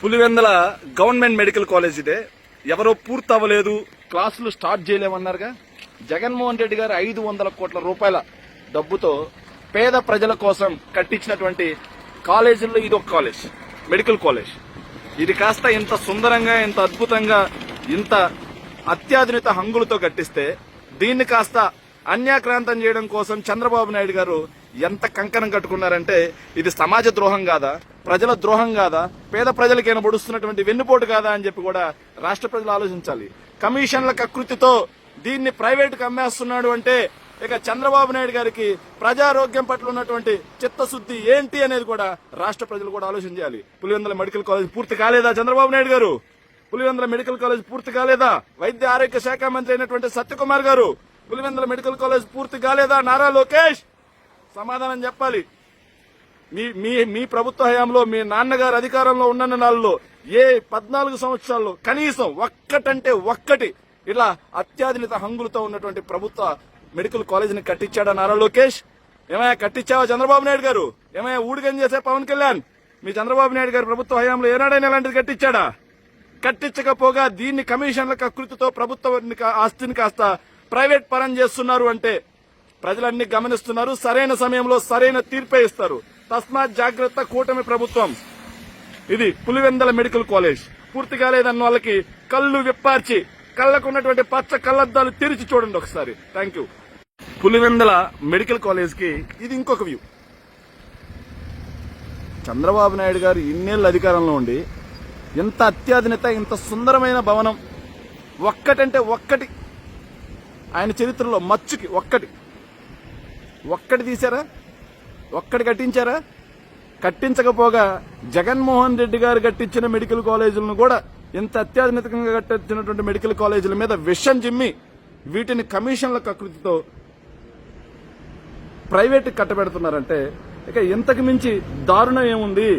Pulivendula government medical college ఇదే. ఎవరో పూర్తి అవ్వలేదు, క్లాసులు స్టార్ట్ చేయలేమన్నారుగా. జగన్మోహన్ రెడ్డి గారు 500 కోట్ల రూపాయల డబ్బుతో పేద ప్రజల కోసం కట్టించినటువంటి కాలేజీల్లో ఇది ఒక కాలేజ్, మెడికల్ కాలేజ్. ఇది కాస్త ఇంత సుందరంగా, ఇంత అద్భుతంగా, ఇంత అత్యాధునిక హంగులతో కట్టిస్తే దీన్ని కాస్త అన్యాక్రాంతం చేయడం కోసం చంద్రబాబు నాయుడు గారు ఎంత కంకణం కట్టుకున్నారంటే ఇది సమాజ ద్రోహం కాదా, ప్రజల ద్రోహం కాదా, పేద ప్రజలకైనా పొడుస్తున్నటువంటి వెన్నుపోటు కాదా అని చెప్పి కూడా రాష్ట్ర ప్రజలు ఆలోచించాలి. కమిషన్ల కకృతితో దీన్ని ప్రైవేటుకు అమ్మేస్తున్నాడు అంటే ఇక చంద్రబాబు నాయుడు గారికి ప్రజారోగ్యం పట్ల ఉన్నటువంటి చిత్తశుద్ధి ఏంటి అనేది కూడా రాష్ట్ర ప్రజలు కూడా ఆలోచించాలి. పులివెందుల మెడికల్ కాలేజ్ పూర్తి కాలేదా చంద్రబాబు నాయుడు గారు? పులివెందుల మెడికల్ కాలేజ్ పూర్తి కాలేదా? వైద్య ఆరోగ్య శాఖ మంత్రి అయినటువంటి సత్యకుమార్ గారు పులివెందుల మెడికల్ కాలేజ్ పూర్తి కాలేదా? నారా లోకేష్ సమాధానం చెప్పాలి. మీ ప్రభుత్వ హయాంలో మీ నాన్నగారు అధికారంలో ఉన్న నాళ్ళలో ఏ 14 సంవత్సరాల్లో కనీసం ఒక్కటంటే ఒక్కటి ఇలా అత్యాధునిక హంగులతో ఉన్నటువంటి ప్రభుత్వ మెడికల్ కాలేజీని కట్టించాడా నారా లోకేష్? ఏమయ్యా కట్టించావా చంద్రబాబు నాయుడు గారు? ఏమయ్యా ఊడిగం చేసే పవన్ కళ్యాణ్ మీ చంద్రబాబు నాయుడు గారు ప్రభుత్వ హయాంలో ఏనాడైనా ఇలాంటిది కట్టించాడా? కట్టించకపోగా దీన్ని కమిషన్ల కకృతితో ప్రభుత్వ ఆస్తిని కాస్త ప్రైవేట్ పరం చేస్తున్నారు అంటే ప్రజలన్నీ గమనిస్తున్నారు. సరైన సమయంలో సరైన తీర్పే ఇస్తారు. తస్మాత్ జాగ్రత్త కూటమి ప్రభుత్వం. ఇది పులివెందల మెడికల్ కాలేజ్ పూర్తి కాలేదన్న వాళ్ళకి కళ్ళు విప్పార్చి కళ్ళకున్నటువంటి పచ్చ కళ్ళద్దాలు తెరిచి చూడండి ఒకసారి. Thank you. Pulivendula medical college కి ఇది ఇంకొక వ్యూ. చంద్రబాబు నాయుడు గారు ఇన్నేళ్ల అధికారంలో ఉండి ఇంత అత్యాధునిక, ఇంత సుందరమైన భవనం ఒక్కటంటే ఒక్కటి ఆయన చరిత్రలో మచ్చుకి ఒక్కటి తీశారా? ఒక్కటి కట్టించారా? కట్టించకపోగా జగన్మోహన్ రెడ్డి గారు కట్టించిన మెడికల్ కాలేజీలను కూడా ఇంత అత్యాధునికంగా కట్టించినటువంటి మెడికల్ కాలేజీల మీద విషం జిమ్మి వీటిని కమిషన్ల కకృతితో ప్రైవేట్ కట్టబెడుతున్నారంటే ఇక ఇంతకు మించి దారుణం ఏముంది?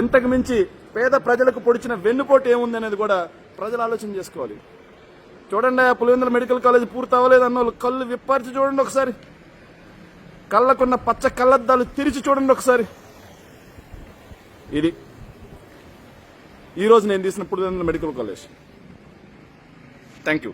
ఇంతకు మించి పేద ప్రజలకు పొడిచిన వెన్నుపోటు ఏముంది అనేది కూడా ప్రజలు ఆలోచన చేసుకోవాలి. చూడండి, పులివెందుల మెడికల్ కాలేజ్ పూర్తి అవ్వలేదు అన్న వాళ్ళు కళ్ళు విప్పార్చి చూడండి ఒకసారి. కళ్ళకున్న పచ్చ కళ్ళద్దాలు తెరిచి చూడండి ఒకసారి. ఇది ఈ రోజు నేను తీసిన Pulivendula medical college. Thank you.